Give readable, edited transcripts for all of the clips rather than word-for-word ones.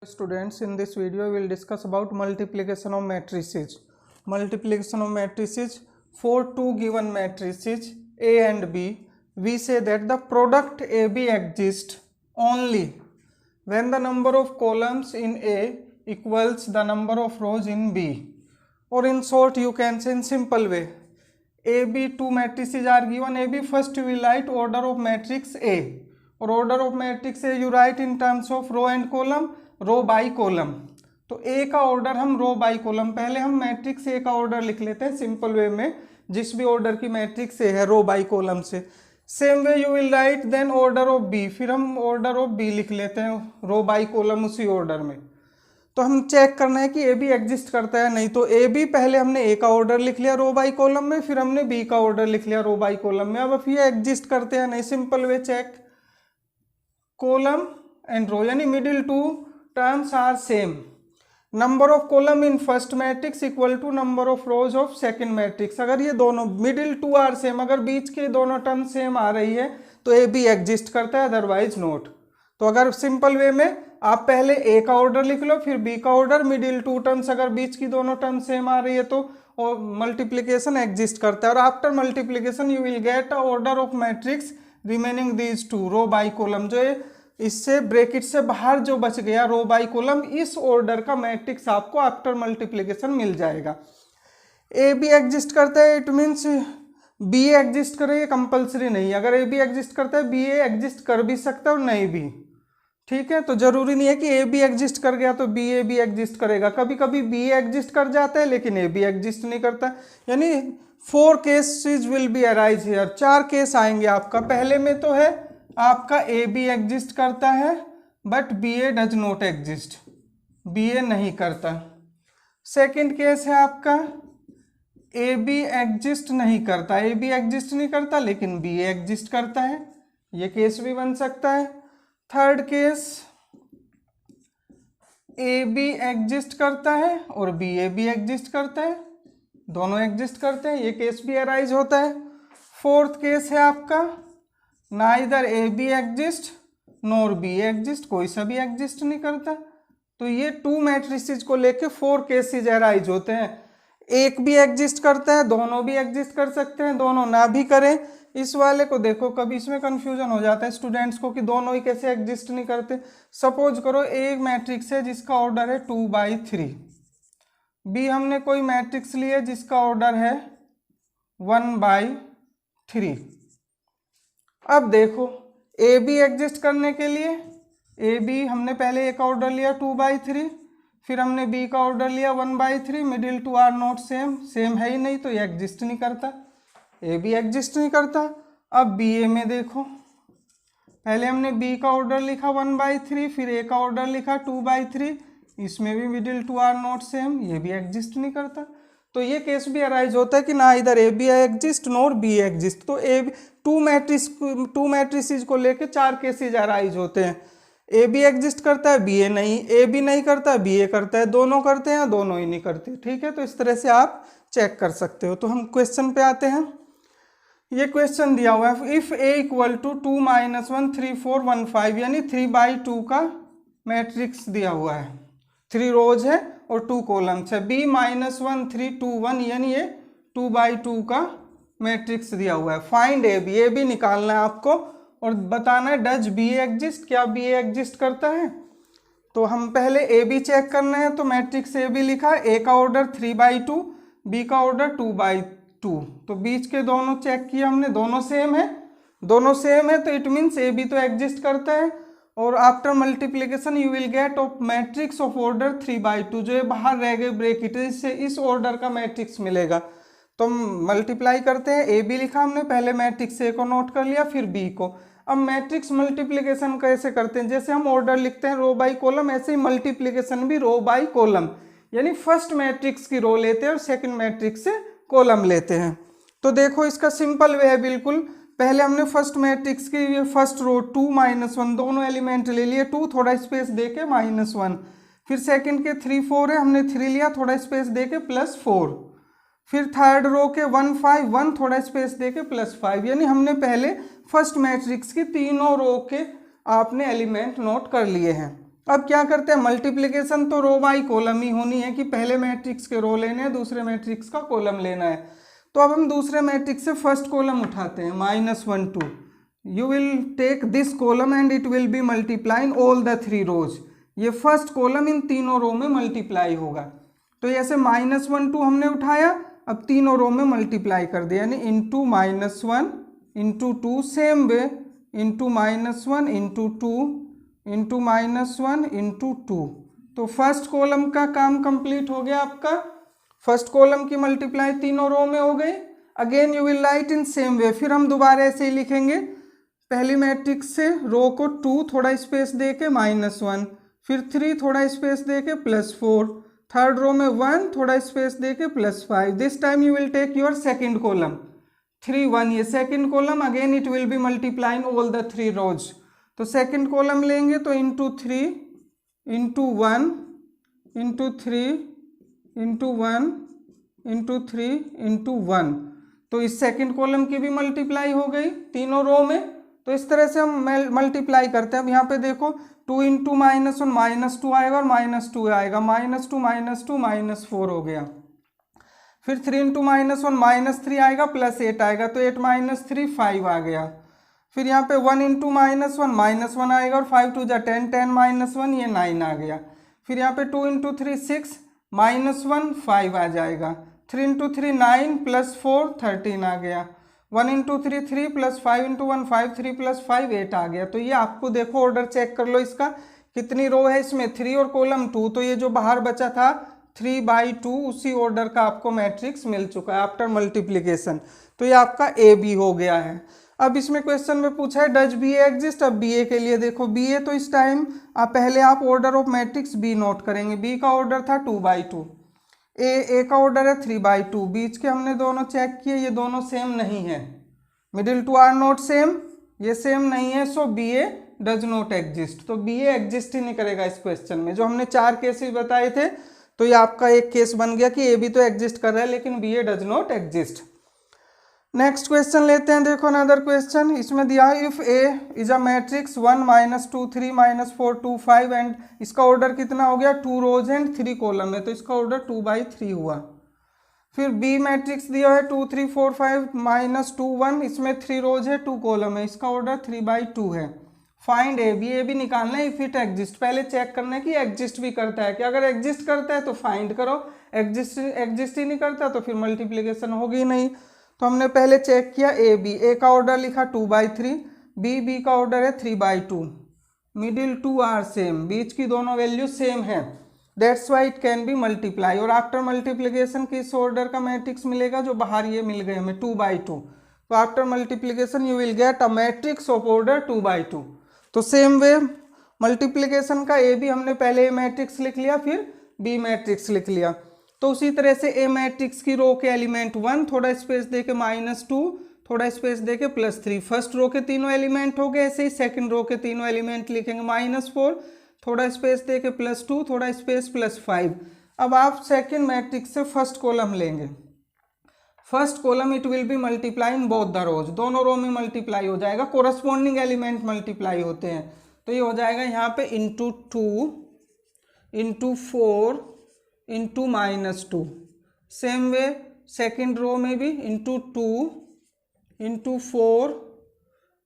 Students, in this video we will discuss about multiplication of matrices. Multiplication of matrices. For two given matrices A and B, we say that the product AB exists only when the number of columns in A equals the number of rows in B. Or in short, you can say in simple way, AB, two matrices are given AB. First you will write order of matrix A, or order of matrix A you write in terms of row and column, row by column. तो A का order हम रो by column, पहले हम matrix A का order लिख लेते हैं simple way में, जिस भी ऑर्डर की मैट्रिक्स ए है रो बाई कॉलम से. Same way you will write then order of B, फिर हम ऑर्डर ऑफ बी लिख लेते हैं रो बाई कॉलम उसी ऑर्डर में. तो हम चेक करना है कि ए बी एग्जिस्ट करता है नहीं. तो ए बी पहले हमने ए का ऑर्डर लिख लिया रो बाई कॉलम में, फिर हमने बी का ऑर्डर लिख लिया रो बाई कॉलम में. अब ये एग्जिस्ट करते हैं नहीं, simple way check, column and row यानी middle two terms are same. Number of column in first matrix equal to number of rows of second matrix. अगर ये दोनों middle two are same, अगर बीच के दोनों टर्म सेम आ रही है तो ए बी एग्जिस्ट करता है, अदरवाइज नोट. तो अगर सिंपल वे में आप पहले ए का ऑर्डर लिख लो फिर बी का ऑर्डर, मिडिल टू टर्म्स अगर बीच की दोनों टर्म सेम आ रही है तो मल्टीप्लीकेशन एग्जिस्ट करता है. और after multiplication you will get a order of matrix remaining these two row by column. जो इससे ब्रैकेट से बाहर जो बच गया रो बाई कॉलम, इस ऑर्डर का मैट्रिक्स आपको आफ्टर मल्टीप्लिकेशन मिल जाएगा. ए बी एग्जिस्ट करता है, it means B A exist करे, ये कंपल्सरी नहीं. अगर ए बी एग्जिस्ट करता है बी ए एग्जिस्ट कर भी सकता है और नहीं भी, ठीक है. तो जरूरी नहीं है कि ए बी एग्जिस्ट कर गया तो बी ए भी एग्जिस्ट करेगा. कभी कभी बी ए एग्जिस्ट कर जाता है लेकिन ए बी एग्जिस्ट नहीं करता. यानी 4 cases will be arise here, 4 case आएंगे आपका. पहले में तो है आपका ए बी एग्जिस्ट करता है but B A does not exist, B A नहीं करता. सेकेंड केस है आपका ए बी एग्जिस्ट नहीं करता, ए बी एग्जिस्ट नहीं करता लेकिन बी ए एग्जिस्ट करता है, ये केस भी बन सकता है. थर्ड केस ए बी एग्जिस्ट करता है और बी ए भी एग्जिस्ट करता है, दोनों एग्जिस्ट करते हैं, ये केस भी अराइज होता है. फोर्थ केस है आपका neither A B exist NOR be exist, कोई सा भी एग्जिस्ट नहीं करता. तो ये टू मैट्रिसेस को लेके 4 केसेस अराइज होते हैं. एक भी एग्जिस्ट करता है, दोनों भी एग्जिस्ट कर सकते हैं, दोनों ना भी करें. इस वाले को देखो, कभी इसमें कंफ्यूजन हो जाता है स्टूडेंट्स को कि दोनों ही कैसे एग्जिस्ट नहीं करते. सपोज करो एक मैट्रिक्स है जिसका ऑर्डर है 2/3, बी हमने कोई मैट्रिक्स लिया जिसका ऑर्डर है 1/3. अब देखो ए बी एग्जिस्ट करने के लिए ए बी हमने पहले ए का ऑर्डर लिया 2/3, फिर हमने बी का ऑर्डर लिया 1/3, middle two are not same, same है ही नहीं तो ये एग्जिस्ट नहीं करता, ए बी एग्जिस्ट नहीं करता. अब बी ए में देखो, पहले हमने बी का ऑर्डर लिखा 1/3, फिर ए का ऑर्डर लिखा 2/3, इसमें भी middle two are not same, ये भी एग्जिस्ट नहीं करता. तो ये केस भी अराइज होता है कि ना इधर ए B exist NOR be exist. तो ए टू मैट्रिसेस को लेके 4 केसेज अराइज होते हैं. ए बी एग्जिस्ट करता है बी ए नहीं, ए बी नहीं करता बी ए करता है, दोनों करते हैं दोनों ही नहीं करते, ठीक है. तो इस तरह से आप चेक कर सकते हो. तो हम क्वेश्चन पे आते हैं. ये क्वेश्चन दिया हुआ है इफ ए इक्वल टू 2 - 1 3 4 1 5, यानी 3/2 का मैट्रिक्स दिया हुआ है, 3 रोज है और 2 कॉलम्स है. बी -1 3 2 1, यानी ये 2/2 का मैट्रिक्स दिया हुआ है. फाइंड ए बी निकालना है आपको और बताना है डज बी एग्जिस्ट, क्या बी एग्जिस्ट करता है. तो हम पहले ए बी चेक करना है. तो मैट्रिक्स ए बी लिखा, ए का ऑर्डर 3/2, बी का ऑर्डर 2/2. तो बीच के दोनों चेक किए हमने, दोनों सेम है, दोनों सेम है तो इट मीन्स ए बी तो एग्जिस्ट करता है. और after multiplication you will gate of matrix of order 3/2, जो ये बाहर रह गए ब्रैकेट से इस ऑर्डर का मैट्रिक्स मिलेगा. तो मल्टीप्लाई करते हैं. ए बी लिखा हमने, पहले मैट्रिक्स ए को नोट कर लिया फिर बी को. अब मैट्रिक्स मल्टीप्लिकेशन कैसे करते हैं, जैसे हम ऑर्डर लिखते हैं रो बाई कॉलम, ऐसे ही मल्टीप्लिकेशन भी रो बाई कॉलम, यानी फर्स्ट मैट्रिक्स की रो लेते हैं और सेकंड मैट्रिक्स से कॉलम लेते हैं. तो देखो इसका सिंपल वे है बिल्कुल. पहले हमने फर्स्ट मैट्रिक्स की फर्स्ट रो 2 - 1, दोनों एलिमेंट ले लिए, 2 थोड़ा स्पेस दे के -1. फिर सेकंड के 3 4 है, हमने 3 लिया, थोड़ा स्पेस दे के +4. फिर थर्ड रो के 1 5 1, थोड़ा स्पेस दे के +5. यानी हमने पहले फर्स्ट मैट्रिक्स की तीनों रो के आपने एलिमेंट नोट कर लिए हैं. अब क्या करते हैं, मल्टीप्लिकेशन तो रो बाई कॉलम ही होनी है कि पहले मैट्रिक्स के रो लेने हैं, दूसरे मैट्रिक्स का कॉलम लेना है। तो अब हम दूसरे मैट्रिक्स से फर्स्ट कॉलम उठाते हैं, -1 2। You will take this column and it will be multiply in all the 3 rows. ये फर्स्ट कॉलम इन तीनों रो में मल्टीप्लाई होगा। तो ऐसे -1 2 हमने उठाया, अब तीनों रो में मल्टीप्लाई कर दिया, यानी इंटू -1 इंटू 2, सेम वे इंटू -1 इंटू 2 इंटू -1 इंटू 2। तो फर्स्ट कॉलम का काम कंप्लीट हो गया आपका। फर्स्ट कॉलम की मल्टीप्लाई तीनों रो में हो गई। Again you will write in same way, फिर हम दोबारा ऐसे ही लिखेंगे, पहली मैट्रिक्स से रो को 2 थोड़ा स्पेस दे के -1, फिर 3 थोड़ा स्पेस दे के +4, थर्ड रो में 1 थोड़ा स्पेस दे के +5। This time you will take your second column 3 1, ये second column, again it will be multiply in all the 3 rows. तो सेकेंड कॉलम लेंगे तो into 3 into 1 into 3 into 1 into 3 into 1। तो इस सेकेंड कॉलम की भी मल्टीप्लाई हो गई तीनों रो में। तो इस तरह से हम मल्टीप्लाई करते हैं। अब यहाँ पे देखो 2 इंटू -1 -2 आएगा और -2 आएगा, -2 -4 हो गया। फिर 3 इंटू -1 -3 आएगा, +8 आएगा, तो 8 -3 5 आ गया। फिर यहाँ पे 1 इंटू -1 -1 आएगा और 5 2 10 10 -1 ये 9 आ गया। फिर यहाँ पे 2 इंटू 3 6 -1 5 आ जाएगा। 3 इंटू 3 9 +4 13 आ गया। 1 इंटू 3 3 +5 इंटू 1 5 3 +5 8 आ गया। तो ये आपको देखो ऑर्डर चेक कर लो इसका, कितनी रो है इसमें 3 और कॉलम 2, तो ये जो बाहर बचा था 3/2 उसी ऑर्डर का आपको मैट्रिक्स मिल चुका है आफ्टर मल्टीप्लिकेशन। तो ये आपका ए बी हो गया है। अब इसमें क्वेश्चन में पूछा है डज बी ए एग्जिस्ट। अब बी ए के लिए देखो, बी ए तो इस टाइम पहले आप order of matrix B note करेंगे। बी का ऑर्डर था 2/2, ए का ऑर्डर है 3/2। बीच के हमने दोनों चेक किए, ये दोनों सेम नहीं है, middle two are not same, ये सेम नहीं है, so B A does not exist. तो बी ए एग्जिस्ट ही नहीं करेगा इस क्वेश्चन में। जो हमने 4 केसेस बताए थे, तो ये आपका एक केस बन गया कि ए भी तो एग्जिस्ट कर रहा है लेकिन B A does not exist. Next question लेते हैं। देखो अनदर क्वेश्चन, इसमें दिया है if A is a matrix 1 -2 3 -4 2 5 and इसका ऑर्डर कितना हो गया 2 रोज एंड 3 कॉलम है, तो इसका ऑर्डर 2/3 हुआ। फिर बी मैट्रिक्स दिया है 2 3 4 5 -2 1, इसमें 3 रोज है 2 कॉलम है, इसका ऑर्डर 3/2 है। फाइंड ए बी निकालना है इफ इट एग्जिस्ट। पहले चेक करना है कि एग्जिस्ट भी करता है क्या। अगर एग्जिस्ट करता है तो फाइंड करो, एग्जिस्ट ही नहीं करता तो फिर मल्टीप्लिकेशन होगी नहीं। तो हमने पहले चेक किया ए का ऑर्डर लिखा 2/3, बी का ऑर्डर है 3/2, मिडिल टू आर सेम, बीच की दोनों वैल्यू सेम है, that's why it can be multiply. और आफ्टर मल्टीप्लिकेशन किस ऑर्डर का मैट्रिक्स मिलेगा, जो बाहर ये मिल गए हमें 2/2। तो after multiplication you will get a matrix of order 2/2। तो सेम वे मल्टीप्लिकेशन का ए भी हमने पहले ए मैट्रिक्स लिख लिया, फिर बी मैट्रिक्स लिख लिया। तो उसी तरह से ए मैट्रिक्स की रो के एलिमेंट 1 थोड़ा स्पेस दे के -2 थोड़ा स्पेस दे के +3, फर्स्ट रो के तीनों एलिमेंट हो गए। ऐसे ही सेकंड रो के तीनों एलिमेंट लिखेंगे -4 थोड़ा स्पेस दे के +2 थोड़ा स्पेस +5। अब आप सेकंड मैट्रिक्स से फर्स्ट कॉलम लेंगे, first column it will be multiply in both the rows, दोनों रो में मल्टीप्लाई हो जाएगा, कोरस्पॉन्डिंग एलिमेंट मल्टीप्लाई होते हैं। तो ये हो जाएगा यहाँ पे into 2 into 4 into -2। Same way second row में भी into 2 into 4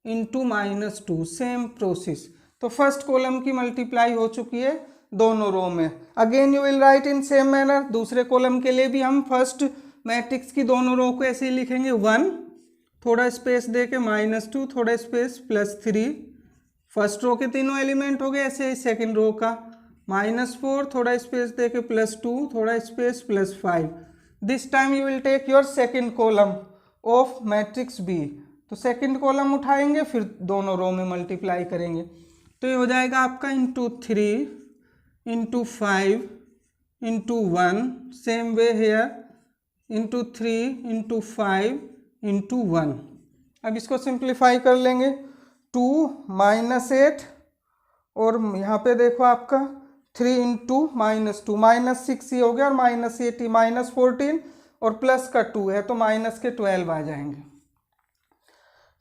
into -2, same process. तो फर्स्ट कॉलम की मल्टीप्लाई हो चुकी है दोनों रो में। Again you will write in same manner, दूसरे कॉलम के लिए भी हम फर्स्ट मैट्रिक्स की दोनों रो को ऐसे ही लिखेंगे, 1 थोड़ा स्पेस दे के -2 थोड़ा स्पेस +3, फर्स्ट रो के तीनों एलिमेंट हो गए। ऐसे ही सेकेंड रो का -4 थोड़ा स्पेस दे के +2 थोड़ा space +5। This time you will take your second column of matrix B. तो सेकेंड कॉलम उठाएंगे, फिर दोनों रो में मल्टीप्लाई करेंगे। तो ये हो जाएगा आपका into 3 into 5 into 1, same way here into 3 into 5 into 1। अब इसको सिंप्लीफाई कर लेंगे, 2 -8 और यहाँ पे देखो आपका 3 इंटू -2 -6 ही हो गया और -8 ही, -14 और प्लस का 2 है तो माइनस के 12 आ जाएंगे।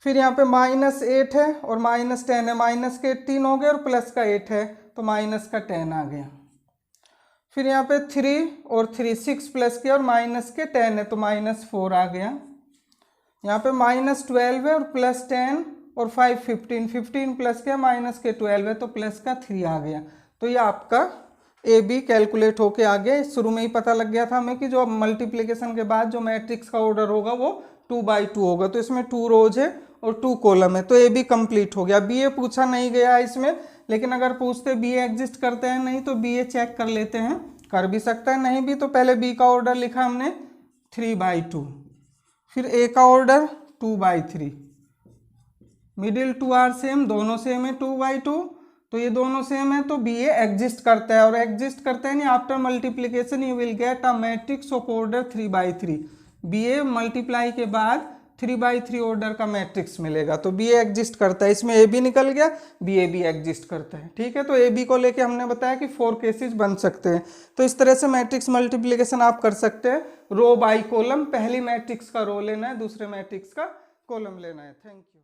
फिर यहाँ पे -8 है और -10 है, माइनस के 18 हो गए और प्लस का 8 है, तो माइनस का 10 आ गया। फिर यहाँ पे 3 और 3 6 प्लस के और माइनस के 10 है तो -4 आ गया। यहाँ पे -12 है और +10 और 5 15, 15 प्लस के माइनस के 12 है तो प्लस का 3 आ गया। तो ये आपका ए बी कैलकुलेट होके आ गया। शुरू में ही पता लग गया था हमें कि जो मल्टीप्लिकेशन के बाद जो मैट्रिक्स का ऑर्डर होगा वो 2/2 होगा। तो इसमें 2 रोज है और 2 कॉलम है तो ए बी कंप्लीट हो गया। बी ए पूछा नहीं गया इसमें, लेकिन अगर पूछते बी ए एग्जिस्ट करते हैं नहीं तो बी ए चेक कर लेते हैं, कर भी सकता है नहीं भी। तो पहले बी का ऑर्डर लिखा हमने 3/2, फिर ए का ऑर्डर 2/3, मिडिल 2 आर सेम, दोनों सेम है 2/2, तो ये दोनों सेम है तो बी ए एग्जिस्ट करता है। और एग्जिस्ट करता है नहीं, after multiplication you will get a matrix of order 3/3। B A multiply के बाद 3/3 ऑर्डर का मैट्रिक्स मिलेगा तो बी ए एग्जिस्ट करता है। इसमें ए बी निकल गया, बी ए भी एग्जिस्ट करता है। ठीक है, तो ए बी को लेके हमने बताया कि 4 केसेस बन सकते हैं। तो इस तरह से मैट्रिक्स मल्टीप्लिकेशन आप कर सकते हैं, रो बाई कॉलम। पहली मैट्रिक्स का रो लेना है, दूसरे मैट्रिक्स का कॉलम लेना है। Thank you.